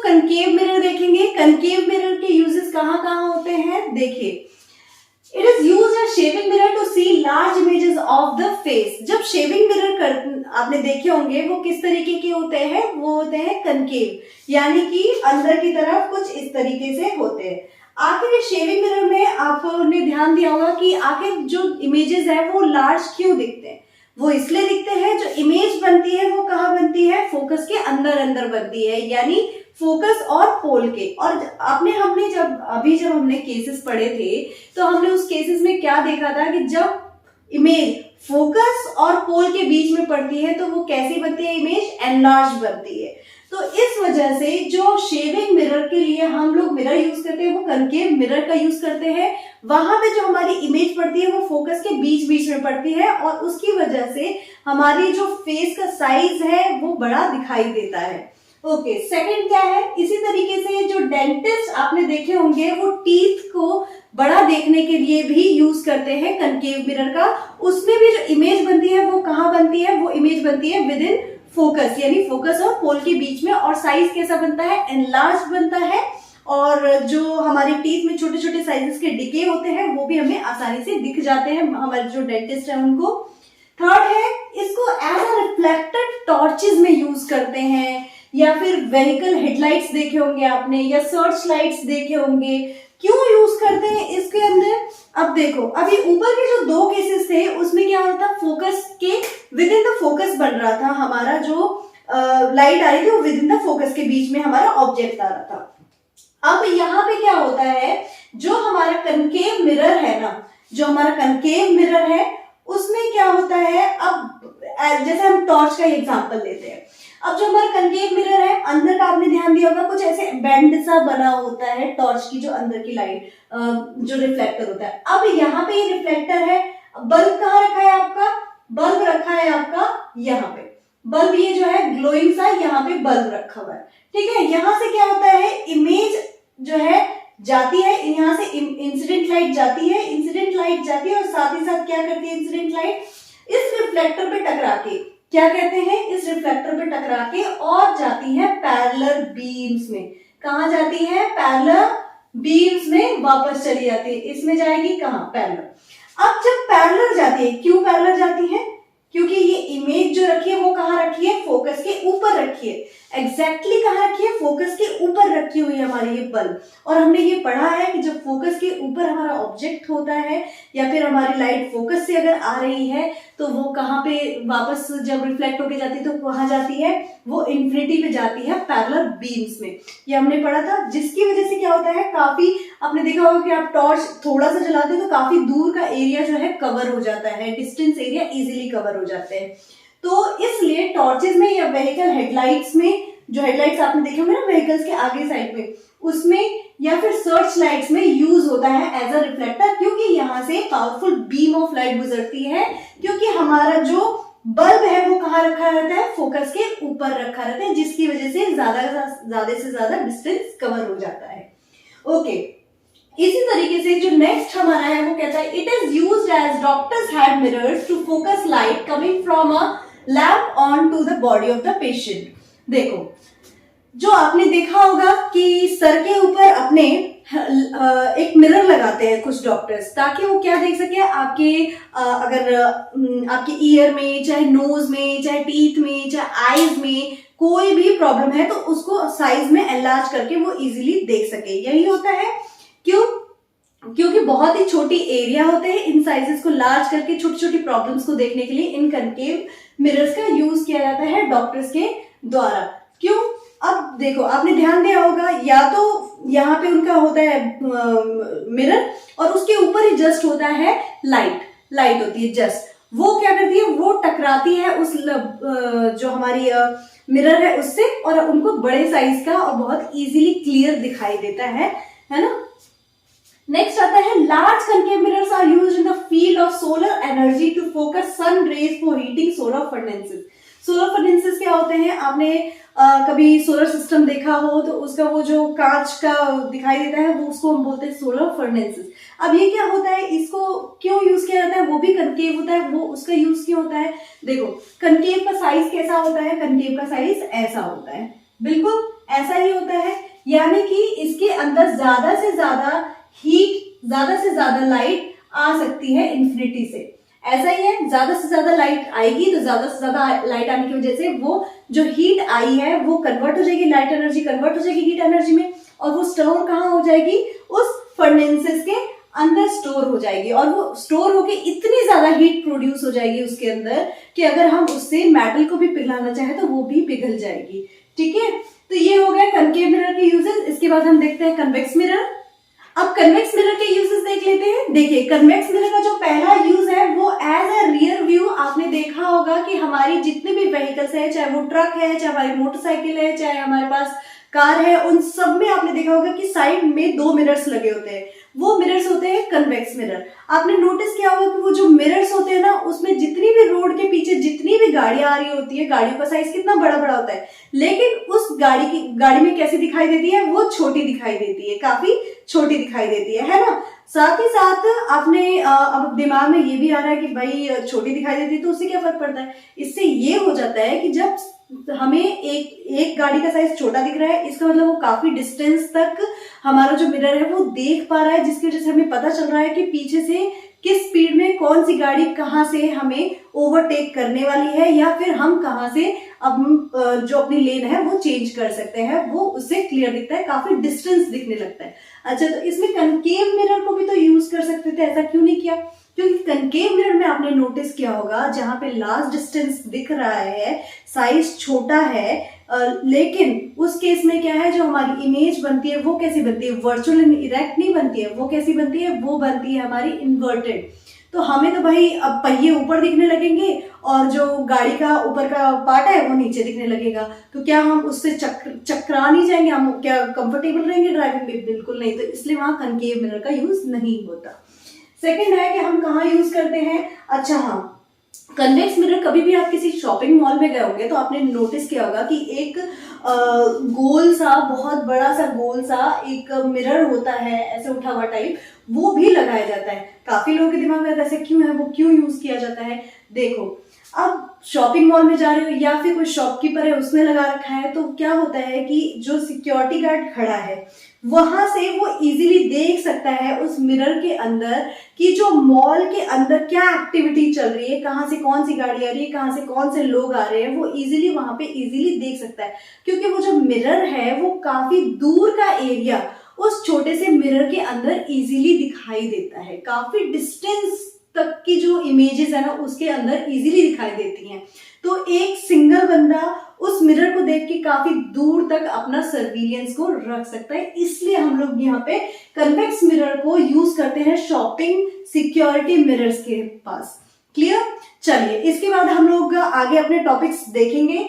Concave mirror देखेंगे। Concave mirror के uses कहाँ कहाँ होते हैं, देखिए, it is use as shaving mirror to see large images of the face. जब शेविंग मिरर आपने देखे होंगे वो किस तरीके के होते हैं, वो होते हैं कनकेव, यानी कि अंदर की तरफ कुछ इस तरीके से होते हैं। आखिर ये शेविंग मिरर में आपने ध्यान दिया होगा कि आखिर जो इमेजेस है वो लार्ज क्यों दिखते हैं, वो इसलिए दिखते हैं, जो इमेज बनती है वो कहाँ बनती है, फोकस के अंदर अंदर बनती है, यानी फोकस और पोल के। और हमने जब हमने केसेस पढ़े थे तो हमने उस केसेस में क्या देखा था कि जब इमेज फोकस और पोल के बीच में पड़ती है तो वो कैसी बनती है, इमेज एनलार्ज बनती है। तो इस वजह से जो शेविंग मिरर के लिए हम लोग मिरर यूज करते हैं वो कनकेव मिरर का यूज करते हैं। वहां पे जो हमारी इमेज पड़ती है वो फोकस के बीच बीच में पड़ती है और उसकी वजह से हमारी जो फेस का साइज है वो बड़ा दिखाई देता है। ओके, सेकंड क्या है, इसी तरीके से जो डेंटिस्ट आपने देखे होंगे वो टीथ को बड़ा देखने के लिए भी यूज करते हैं कनकेव मिरर का। उसमें भी जो इमेज बनती है वो कहाँ बनती है, वो इमेज बनती है विद इन फोकस, यानी फोकस और पोल के बीच में। और साइज कैसा बनता है, एनलार्ज बनता है। और जो हमारे टीथ में छोटे छोटे साइजेस के डिके होते हैं वो भी हमें आसानी से दिख जाते हैं, हमारे जो डेंटिस्ट है उनको। थर्ड है, इसको एज अ रिफ्लेक्टेड टॉर्चेस में यूज करते हैं, या फिर व्हीकल हेडलाइट्स देखे होंगे आपने, या सर्च लाइट्स देखे होंगे। क्यों यूज करते हैं इसके अंदर, अब देखो, अभी ऊपर के जो दो केसेस थे उसमें क्या होता था, फोकस के विद इन द फोकस बन रहा था, हमारा जो लाइट आ रही थी वो विद इन द फोकस के बीच में हमारा ऑब्जेक्ट आ रहा था। अब यहाँ पे क्या होता है, जो हमारा कनकेव मिरर है ना, जो हमारा कनकेव मिरर है उसमें क्या होता है, अब जैसे हम टॉर्च का एग्जांपल लेते हैं। अब जो हमारा कनकेव मिरर है, अंदर का आपने ध्यान दिया होगा कुछ ऐसे बेंड सा बना होता है टॉर्च की जो अंदर की लाइट जो रिफ्लेक्टर होता है। अब यहाँ पे ये रिफ्लेक्टर है, बल्ब कहाँ रखा है आपका, बल्ब रखा है आपका यहाँ पे, बल्ब ये जो है ग्लोइंग सा यहाँ पे बल्ब रखा हुआ है, ठीक है। यहाँ से क्या होता है, इमेज जो है जाती है, यहाँ से इंसिडेंट लाइट जाती है, इंसिडेंट लाइट जाती है और साथ ही साथ क्या करती है इंसिडेंट लाइट, इस रिफ्लेक्टर पे टकरा के, क्या कहते हैं, इस रिफ्लेक्टर पे टकरा के और जाती है पैरेलल बीम्स में। कहाँ जाती है, पैरेलल बीम्स में वापस चली जाती है, इसमें जाएगी कहाँ, पैरेलल। अब जब पैरेलल जाती है, क्यों पैरेलल जाती है, क्योंकि ये इमेज जो रखी है वो कहाँ रखी है, फोकस के ऊपर रखी है। एग्जैक्टली कहाँ रखी है, फोकस के ऊपर रखी हुई है हमारी ये बल्ब। और हमने ये पढ़ा है कि जब फोकस के ऊपर हमारा ऑब्जेक्ट होता है या फिर हमारी लाइट फोकस से अगर आ रही है तो वो कहाँ पे वापस जब रिफ्लेक्ट होके जाती है तो कहाँ जाती है, वो इन्फिनिटी पे जाती है, पैरेलल बीम्स में। ये हमने पढ़ा था, जिसकी वजह से क्या होता है, काफी आपने देखा होगा कि आप टॉर्च थोड़ा सा जलाते हो तो काफी दूर का एरिया जो है कवर हो जाता है, डिस्टेंस एरिया इजीली कवर हो जाते हैं। तो इसलिए टॉर्चेस में या व्हीकल हेडलाइट्स में, जो हेडलाइट्स आपने देखे होंगे ना व्हीकल्स के आगे साइड में, उसमें या फिर सर्च लाइट्स में यूज होता है एज अ रिफ्लेक्टर, क्योंकि यहाँ से पावरफुल बीम ऑफ लाइट गुजरती है, क्योंकि हमारा जो बल्ब है वो कहाँ रखा रहता है, फोकस के ऊपर रखा रहता है, जिसकी वजह से ज्यादा से ज्यादा डिस्टेंस कवर हो जाता है। ओके, इसी तरीके से जो नेक्स्ट हमारा है वो कहता है, it is used as doctors head mirrors to focus light coming from a lamp on to the body of the patient. देखो, जो आपने देखा होगा कि सर के ऊपर अपने एक मिरर लगाते हैं कुछ डॉक्टर्स, ताकि वो क्या देख सके, आपके अगर आपके ईयर में, चाहे नोज में, चाहे टीथ में, चाहे आईज में कोई भी प्रॉब्लम है तो उसको साइज में एनलार्ज करके वो इजीली देख सके। यही होता है, क्यों, क्योंकि बहुत ही छोटी एरिया होते हैं, इन साइजेस को लार्ज करके छोटी छोटी प्रॉब्लम्स को देखने के लिए इन कनकेव मिरर्स का यूज किया जाता है डॉक्टर्स के द्वारा। क्यों, अब देखो, आपने ध्यान दिया होगा, या तो यहाँ पे उनका होता है मिरर और उसके ऊपर ही जस्ट होता है लाइट होती है जस्ट, वो क्या करती है, वो टकराती है उस जो हमारी मिरर है उससे, और उनको बड़े साइज का और बहुत इजीली क्लियर दिखाई देता है ना। नेक्स्ट आता है, large concave mirrors are used in the field of solar energy to focus sun rays for heating solar furnaces. Solar furnaces क्या होते हैं, आपने कभी सोलर सिस्टम देखा हो तो उसका वो जो कांच का दिखाई देता है वो उसको हम बोलते हैं सोलर फर्नेसेस। अब ये क्या होता है, इसको क्यों यूज किया जाता है, वो भी कनकेव होता है, वो उसका यूज क्यों होता है। देखो, कनकेव का साइज कैसा होता है, कनकेव का साइज ऐसा होता है, बिल्कुल ऐसा ही होता है, यानी कि इसके अंदर ज्यादा से ज्यादा हीट, ज्यादा से ज्यादा लाइट आ सकती है इन्फिनिटी से। ऐसा ही है, ज्यादा से ज्यादा लाइट आएगी तो ज्यादा से ज्यादा लाइट आने की वजह से वो जो हीट आई है वो कन्वर्ट हो जाएगी, लाइट एनर्जी कन्वर्ट हो जाएगी हीट एनर्जी में, और वो स्टोर कहाँ हो जाएगी, उस फर्नेसेस के अंदर स्टोर हो जाएगी, और वो स्टोर होके इतनी ज्यादा हीट प्रोड्यूस हो जाएगी उसके अंदर कि अगर हम उससे मेटल को भी पिघलाना चाहे तो वो भी पिघल जाएगी। ठीक है, तो ये हो गया कनकेव मिरर के यूजेस। इसके बाद हम देखते हैं कन्वेक्स मिरर। अब कन्वेक्स मिरर के यूजेस देख लेते हैं। देखिए, कन्वेक्स मिरर का जो पहला यूज है वो एज अ रियर व्यू। आपने देखा होगा कि हमारी जितने भी व्हीकल्स है, चाहे वो ट्रक है, चाहे हमारी मोटरसाइकिल है, चाहे हमारे पास कार है, उन सब में आपने देखा होगा कि साइड में 2 मिरर्स लगे होते हैं। वो मिरर्स होते हैं कन्वेक्स मिरर। आपने नोटिस किया होगा कि वो जो मिरर्स होते हैं ना, उसमें जितनी भी रोड के पीछे जितनी भी गाड़ियां आ रही होती है, गाड़ियों का साइज कितना बड़ा बड़ा होता है, लेकिन उस गाड़ी में कैसी दिखाई देती है, वो छोटी दिखाई देती है, काफी छोटी दिखाई देती है ना। साथ ही साथ आपने अब दिमाग में ये भी आ रहा है कि भाई छोटी दिखाई देती है तो उससे क्या फर्क पड़ता है। इससे ये हो जाता है कि जब हमें एक गाड़ी का साइज छोटा दिख रहा है, इसका मतलब वो काफी डिस्टेंस तक हमारा जो मिरर है वो देख पा रहा है, जिसकी वजह से हमें पता चल रहा है कि पीछे से किस स्पीड में कौन सी गाड़ी कहां से हमें ओवरटेक करने वाली है, या फिर हम कहां से अब जो अपनी लेन है वो चेंज कर सकते हैं, वो उससे क्लियर दिखता है, काफी डिस्टेंस दिखने लगता है। अच्छा, तो इसमें कनकेव मिरर को भी तो यूज कर सकते थे, ऐसा क्यों नहीं किया? क्योंकि कनकेव मिरर में आपने नोटिस किया होगा जहां पे लास्ट डिस्टेंस दिख रहा है, साइज छोटा है, लेकिन उस केस में क्या है, जो हमारी इमेज बनती है वो कैसी बनती है, वर्चुअल एंड इरेक्ट नहीं बनती है, वो कैसी बनती है, वो बनती है हमारी इन्वर्टेड। तो हमें तो भाई अब पहिए ऊपर दिखने लगेंगे और जो गाड़ी का ऊपर का पार्ट है वो नीचे दिखने लगेगा, तो क्या हम उससे चकरा नहीं जाएंगे, हम क्या कंफर्टेबल रहेंगे ड्राइविंग में? बिल्कुल नहीं। तो इसलिए वहां कनकेव मिरर का यूज नहीं होता। सेकंड है कि हम कहाँ यूज करते हैं। अच्छा हाँ, कन्वेक्स मिरर कभी भी आप किसी शॉपिंग मॉल में गए होंगे तो आपने नोटिस किया होगा कि एक गोल सा, बहुत बड़ा सा गोल सा एक मिरर होता है, ऐसे उठा हुआ टाइप, वो भी लगाया जाता है। काफी लोगों के दिमाग में ऐसे क्यों है, वो क्यों यूज किया जाता है? देखो, अब शॉपिंग मॉल में जा रहे हो या फिर कोई शॉपकीपर है उसने लगा रखा है, तो क्या होता है कि जो सिक्योरिटी गार्ड खड़ा है वहां से वो इजीली देख सकता है उस मिरर के अंदर कि जो मॉल के अंदर क्या एक्टिविटी चल रही है, कहाँ से कौन सी गाड़ी आ रही है, कहाँ से कौन से लोग आ रहे हैं, वो इजीली वहां पे इजीली देख सकता है। क्योंकि वो जो मिरर है वो काफी दूर का एरिया उस छोटे से मिरर के अंदर इजीली दिखाई देता है, काफी डिस्टेंस तक की जो इमेजेस है ना उसके अंदर इजीली दिखाई देती हैं। तो एक सिंगल बंदा उस मिरर को देख के काफी दूर तक अपना सर्विलियंस को रख सकता है, इसलिए हम लोग यहाँ पे कन्वेक्स मिरर को यूज करते हैं शॉपिंग सिक्योरिटी मिरर्स के पास। क्लियर? चलिए, इसके बाद हम लोग आगे अपने टॉपिक्स देखेंगे।